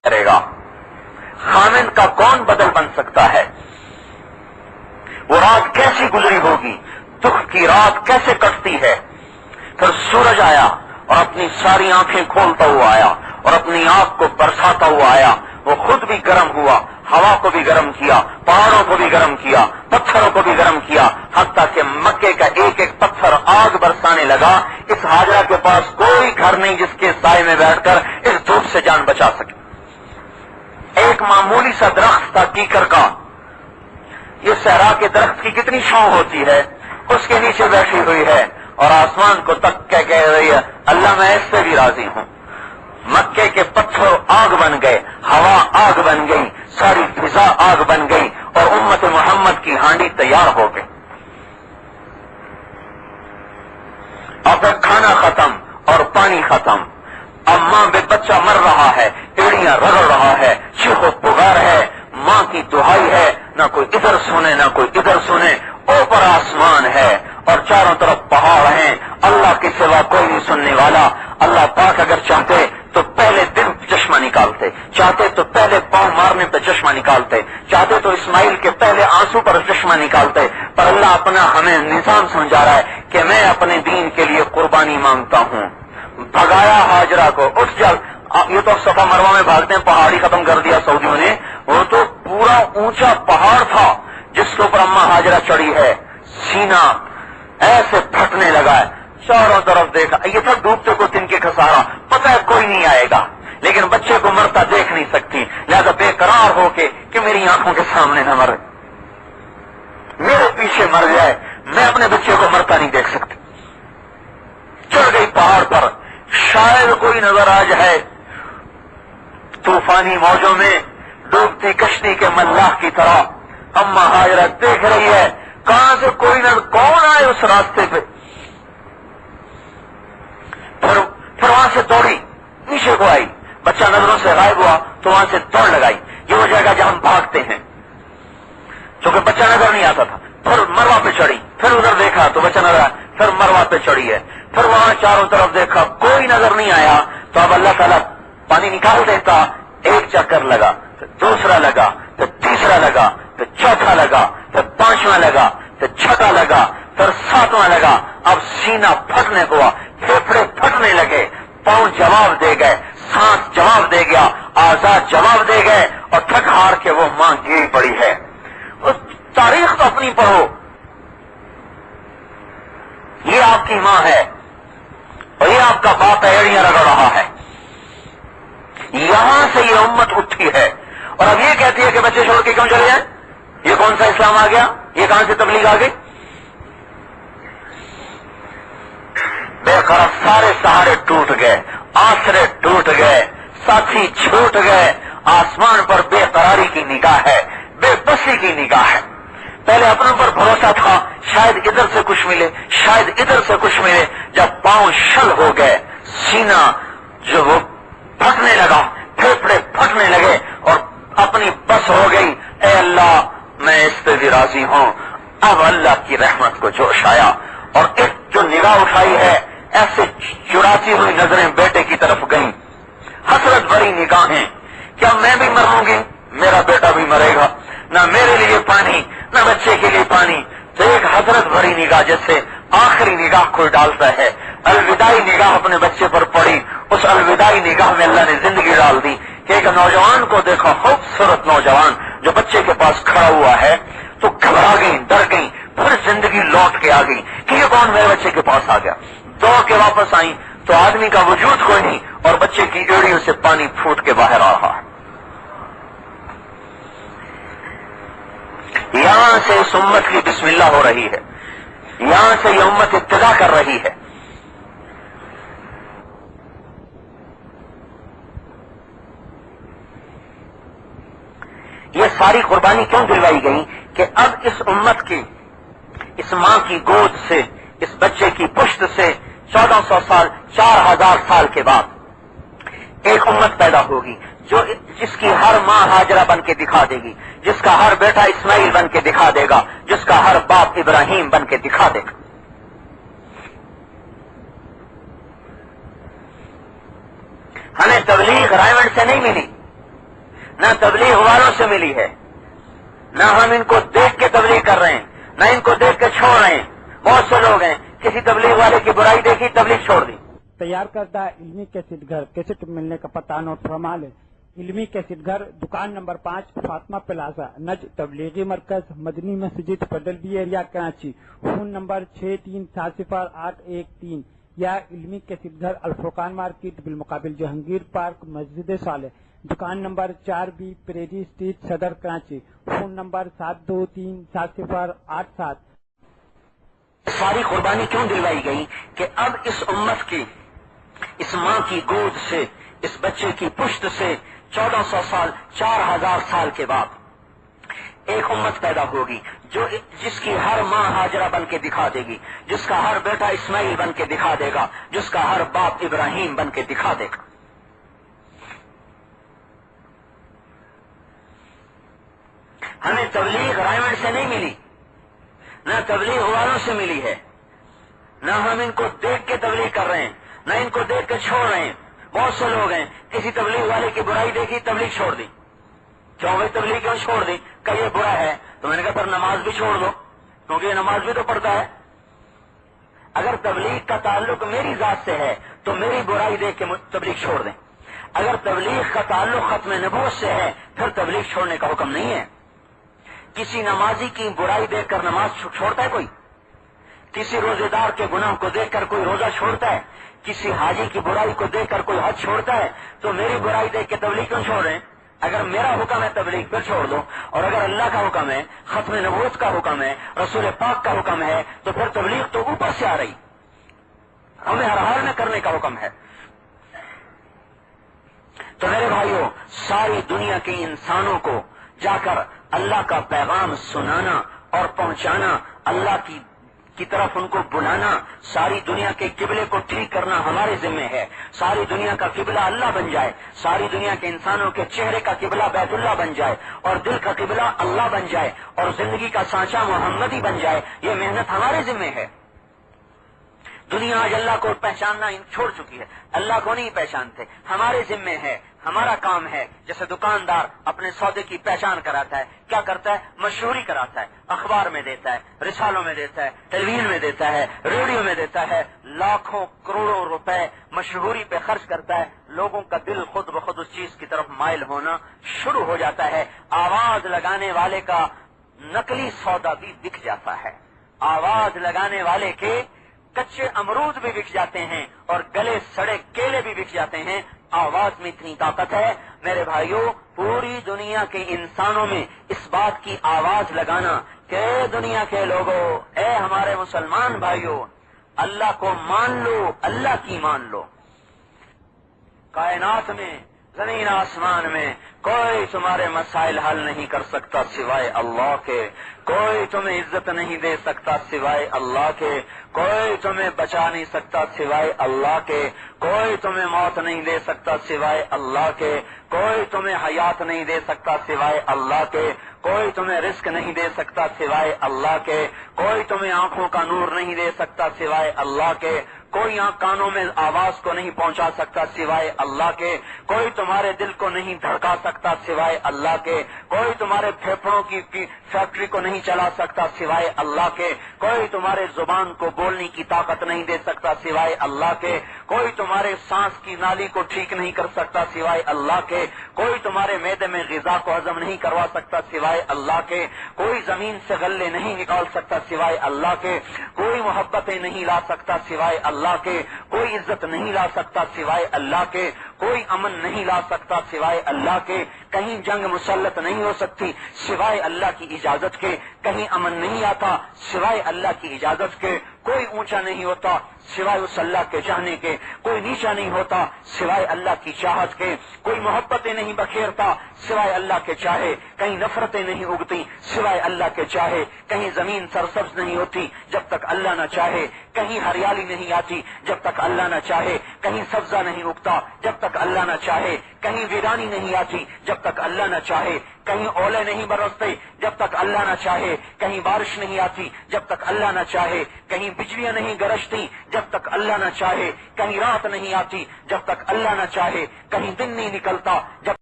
کرے گا؟ خامن کا کون بدل بن سکتا ہے؟ وہ رات کیسی گزری ہوگی، دکھ کی رات کیسے کٹتی ہے؟ پھر سورج آیا اور اپنی ساری آنکھیں کھولتا ہوا آیا اور اپنی آنکھ کو برساتا ہوا آیا. وہ خود بھی گرم ہوا، ہوا کو بھی گرم کیا، پہاڑوں کو بھی گرم کیا، پتھروں کو بھی گرم کیا، حتیٰ کہ مکے کا ایک ایک پتھر آگ برسانے لگا. اس ہاجرہ کے پاس کوئی گھر نہیں جس کے سائے میں بیٹھ کر اس دھوپ سے جان بچا سکے. ایک معمولی سا درخت تھا کیکر کا. یہ صحرا کے درخت کی کتنی چھاؤں ہوتی ہے، اس کے نیچے بیٹھی ہوئی ہے اور آسمان کو تک کے کہہ رہی ہے اللہ میں اس سے بھی راضی ہوں. مکے کے پتھر آگ بن گئے، ہوا آگ بن گئی، ساری فضا آگ بن گئی اور امت محمد کی ہانڈی تیار ہو گئی. اب کھانا ختم اور پانی ختم. اب ماں بے بچہ مر رہا ہے، ایڑیاں رگڑ رہا ہے، چیخ و پکار ہے، ماں کی دہائی ہے، نہ کوئی ادھر سنے نہ کوئی ادھر سنے. اوپر آسمان ہے اور چاروں طرف پہاڑ ہیں، اللہ کے سوا کوئی نہیں سننے والا. اللہ پاک اگر چاہتے تو پہلے دن چشمہ نکالتے، چاہتے تو پہلے پاؤں مارنے پہ چشمہ نکالتے، چاہتے تو اسماعیل کے پہلے آنسو پر چشمہ نکالتے. پر اللہ اپنا ہمیں نظام سمجھا رہا ہے کہ میں اپنے دین کے لیے قربانی مانگتا ہوں. بھگایا ہاجرہ کو، اٹھ جا. یہ تو صفا مروہ میں بھاگتے ہیں، پہاڑی ختم کر دیا سعودیوں نے. وہ تو پورا اونچا پہاڑ تھا جس کے اوپر اماں ہاجرہ چڑھی ہے. سینہ ایسے پھٹنے لگا ہے، چاروں طرف دیکھا. یہ تھا ڈوبتے کو تن کے خسارہ، پتہ ہے کوئی نہیں آئے گا، لیکن بچے کو مرتا دیکھ نہیں سکتی، لہذا بے قرار ہو کے کہ میری آنکھوں کے سامنے نہ مرے، میرے پیچھے مر جائے، میں اپنے بچے کو مرتا نہیں دیکھ سکتی. چڑھ گئی پہاڑ پر. شاید کوئی نظر آ جائے طوفانی موجوں میں ڈوبتی کشتی کے ملاح کی طرح. اماں ہاجرہ دیکھ رہی ہے کہاں سے کوئی نہ کون آئے اس راستے پہ. پھر وہاں سے دوڑی نیچے کو آئی، بچہ نظروں سے غائب ہوا تو وہاں سے دوڑ لگائی. یہ وہ جگہ جہاں ہم بھاگتے ہیں، چونکہ بچہ نظر نہیں آتا تھا. پھر مروا پہ چڑھی، پھر ادھر دیکھا تو بچہ نظر آیا، پھر مروا پہ چڑھی ہے. پھر وہاں چاروں طرف دیکھا کوئی نظر نہیں آیا تو اب اللہ تعالیٰ پانی نکال دیتا. ایک چکر لگا، پھر دوسرا لگا، پھر تیسرا لگا، پھر چوتھا لگا، پھر پانچواں لگا، پھر چھٹا لگا، پھر ساتواں لگا. اب سینہ پھٹنے ہوا، پھیپھڑے پھٹنے لگے، پاؤں جواب دے گئے، سانس جواب دے گیا، آزاد جواب دے گئے اور تھک ہار کے وہ ماں گری پڑی ہے. اس تاریخ تو اپنی پڑھو. یہ آپ کی ماں ہے اور یہ آپ کا باپ ایڑیاں رگڑ رہا ہے. یہاں سے یہ امت اٹھی ہے اور اب یہ کہتی ہے کہ بچے چھوڑ کے کیوں چلے جائیں؟ یہ کون سا اسلام آ گیا؟ یہ کہاں سے تبلیغ آ گئی؟ بے قرار سارے سہارے ٹوٹ گئے، آسرے ٹوٹ گئے، ساتھی چھوٹ گئے. آسمان پر بے قراری کی نگاہ ہے، بے بسی کی نگاہ ہے. پہلے اپنوں پر بھروسہ تھا شاید ادھر سے کچھ ملے، شاید ادھر سے کچھ ملے. جب پاؤں شل ہو گئے، سینہ جو وہ پھٹنے لگا، پھیپھڑے پھٹنے لگے اور اپنی بس ہو گئی. اے اللہ میں اس پہ بھی راضی ہوں. اب اللہ کی رحمت کو جوش آیا اور ایک جو نگاہ اٹھائی ہے ایسے چراتی ہوئی نظریں بیٹے کی طرف گئیں، حسرت بھری نگاہیں. کیا میں بھی مروں گی؟ میرا بیٹا بھی مرے گا. نہ میرے لیے پانی نہ بچے کے لیے پانی. تو ایک حسرت بھری نگاہ جیسے آخری نگاہ کوئی ڈالتا ہے، الوداعی نگاہ اپنے بچے پر پڑی. اس الوداعی نگاہ میں اللہ نے زندگی ڈال دی کہ ایک نوجوان کو دیکھا، خوبصورت نوجوان جو بچے کے پاس کھڑا ہوا ہے تو گھبرا گئی، ڈر گئی. پھر زندگی لوٹ کے آ گئی کہ یہ کون میرے بچے کے پاس آ گیا. دوڑ کے واپس آئی تو آدمی کا وجود کوئی نہیں اور بچے کی ایڑیوں سے پانی پھوٹ کے باہر آ رہا ہے. یہاں سے اس امت کی بسم اللہ ہو رہی ہے، یہاں سے یہ امت ابتدا کر رہی ہے. یہ ساری قربانی کیوں دلوائی گئی کہ اب اس امت کی، اس ماں کی گود سے، اس بچے کی پشت سے 1400 سال، 4000 سال کے بعد ایک امت پیدا ہوگی جس کی ہر ماں ہاجرہ بن کے دکھا دے گی، جس کا ہر بیٹا اسماعیل بن کے دکھا دے گا، جس کا ہر باپ ابراہیم بن کے دکھا دے گا. ہمیں تبلیغ رائمنڈ سے نہیں ملی، نہ تبلیغ والوں سے ملی ہے، نہ ہم ان کو دیکھ کے تبلیغ کر رہے ہیں، نہ ان کو دیکھ کے چھوڑ رہے ہیں۔ بہت سے لوگ ہیں کسی تبلیغ والے کی برائی دیکھی تبلیغ چھوڑ دی۔ تیار کردہ علمی کیسٹ گھر، کیسٹ ملنے کا پتہ نوٹ فرما لیں۔ علمی کیسٹ گھر، دکان نمبر 5، فاطمہ پلازا، نج تبلیغی مرکز، مدنی مسجد، پڈل B area, Karachi. Phone number 63700813 یا علمی کیسٹ گھر، الفرقان مارکیٹ، بالمقابل جہانگیر پارک، مسجد صالح، دکان نمبر 4B، پریری اسٹریٹ، صدر، کراچی۔ Phone number 72370887۔ ساری قربانی کیوں دلوائی گئی کہ اب اس امت کی، اس ماں کی گود سے، اس بچے کی پشت سے 1400 سال، 4000 سال کے بعد ایک امت پیدا ہوگی جس کی ہر ماں ہاجرہ بن کے دکھا دے گی، جس کا ہر بیٹا اسماعیل بن کے دکھا دے گا، جس کا ہر باپ ابراہیم بن کے دکھا دے گا۔ ہمیں تبلیغ رائمنڈ سے نہیں ملی، نہ تبلیغ والوں سے ملی ہے، نہ ہم ان کو دیکھ کے تبلیغ کر رہے ہیں، نہ ان کو دیکھ کے چھوڑ رہے ہیں۔ بہت سے لوگ ہیں کسی تبلیغ والے کی برائی دیکھی تبلیغ چھوڑ دی۔ کیوں بھائی تبلیغ کیوں چھوڑ دی؟ کہ یہ برا ہے، تو میں نے کہا پھر نماز بھی چھوڑ دو، کیونکہ یہ نماز بھی تو پڑھتا ہے۔ اگر تبلیغ کا تعلق میری ذات سے ہے تو میری برائی دیکھ کے تبلیغ چھوڑ دیں۔ اگر تبلیغ کا تعلق ختم نبوت سے ہے پھر تبلیغ چھوڑنے کا حکم نہیں ہے۔ کسی نمازی کی برائی دیکھ کر نماز چھوڑتا ہے کوئی؟ کسی روزے دار کے گناہ کو دیکھ کر کوئی روزہ چھوڑتا ہے؟ کسی حاجی کی برائی کو دیکھ کر کوئی حج چھوڑتا ہے؟ تو میری برائی دیکھ کے تبلیغ کیوں چھوڑ رہے ہیں؟ اگر میرا حکم ہے تبلیغ پھر چھوڑ دو، اور اگر اللہ کا حکم ہے، ختم نبوت کا حکم ہے، رسول پاک کا حکم ہے، تو پھر تبلیغ تو اوپر سے آ رہی، ہمیں ہر حال میں کرنے کا حکم ہے۔ تو میرے بھائیوں، ساری دنیا کے انسانوں کو جا کر اللہ کا پیغام سنانا اور پہنچانا، اللہ کی طرف ان کو بلانا، ساری دنیا کے قبلے کو ٹھیک کرنا ہمارے ذمہ ہے۔ ساری دنیا کا قبلہ اللہ بن جائے، ساری دنیا کے انسانوں کے چہرے کا قبلہ بیت اللہ بن جائے، اور دل کا قبلہ اللہ بن جائے، اور زندگی کا سانچہ محمدی بن جائے، یہ محنت ہمارے ذمہ ہے۔ دنیا آج اللہ کو پہچاننا چھوڑ چکی ہے، اللہ کو نہیں پہچانتے، ہمارے ذمہ ہے، ہمارا کام ہے۔ جیسے دکاندار اپنے سودے کی پہچان کراتا ہے، کیا کرتا ہے؟ مشہوری کراتا ہے، اخبار میں دیتا ہے، رسالوں میں دیتا ہے، ٹیلی ویژن میں دیتا ہے، ریڈیو میں دیتا ہے، لاکھوں کروڑوں روپے مشہوری پہ خرچ کرتا ہے۔ لوگوں کا دل خود بخود اس چیز کی طرف مائل ہونا شروع ہو جاتا ہے۔ آواز لگانے والے کا نقلی سودا بھی بک جاتا ہے، آواز لگانے والے کے کچے امرود بھی بک جاتے ہیں اور گلے سڑے کیلے بھی بک جاتے ہیں۔ آواز میں اتنی طاقت ہے میرے بھائیوں، پوری دنیا کے انسانوں میں اس بات کی آواز لگانا کہ دنیا کے لوگوں، اے ہمارے مسلمان بھائیوں، اللہ کو مان لو، اللہ کی مان لو۔ کائنات میں، زمین آسمان میں کوئی تمہارے مسائل حل نہیں کر سکتا سوائے اللہ کے، کوئی تمہیں عزت نہیں دے سکتا سوائے اللہ کے، کوئی تمہیں بچا نہیں سکتا سوائے اللہ کے، کوئی تمہیں موت نہیں دے سکتا سوائے اللہ کے، کوئی تمہیں حیات نہیں دے سکتا سوائے اللہ کے، کوئی تمہیں رزق نہیں دے سکتا سوائے اللہ کے، کوئی تمہیں آنکھوں کا نور نہیں دے سکتا سوائے اللہ کے، کوئی کانوں میں آواز کو نہیں پہنچا سکتا سوائے اللہ کے، کوئی تمہارے دل کو نہیں دھڑکا سکتا سوائے اللہ کے، کوئی تمہارے پھیپھڑوں کی فیکٹری کو نہیں چلا سکتا سوائے اللہ کے، کوئی تمہارے زبان کو بولنے کی طاقت نہیں دے سکتا سوائے اللہ کے، کوئی تمہارے سانس کی نالی کو ٹھیک نہیں کر سکتا سوائے اللہ کے، کوئی تمہارے معدے میں غذا کو ہضم نہیں کروا سکتا سوائے اللہ کے، کوئی زمین سے غلے نہیں نکال سکتا سوائے اللہ کے، کوئی محبتیں نہیں لا سکتا سوائے اللہ کے، کوئی عزت نہیں لا سکتا سوائے اللہ کے، کوئی امن نہیں لا سکتا سوائے اللہ کے، کہیں جنگ مسلط نہیں ہو سکتی سوائے اللہ کی اجازت کے، کہیں امن نہیں آتا سوائے اللہ کی اجازت کے، کوئی اونچا نہیں ہوتا سوائے اس اللہ کے چاہنے کے، کوئی نیچا نہیں ہوتا سوائے اللہ کی چاہت کے، کوئی محبتیں نہیں بکھیرتا سوائے اللہ کے چاہے، کہیں نفرتیں نہیں اگتی سوائے اللہ کے چاہے، کہیں زمین سرسبز نہیں ہوتی جب تک اللہ نہ چاہے، کہیں ہریالی نہیں آتی جب تک اللہ نہ چاہے، کہیں سبزہ نہیں اگتا جب تک اللہ نہ چاہے، کہیں ویرانی نہیں آتی جب تک اللہ نہ چاہے، کہیں اولے نہیں برستے جب تک اللہ نہ چاہے، کہیں بارش نہیں آتی جب تک اللہ نہ چاہے، کہیں بجلیاں نہیں گرجتی جب تک اللہ نہ چاہے، کہیں رات نہیں آتی جب تک اللہ نہ چاہے، کہیں دن نہیں نکلتا جب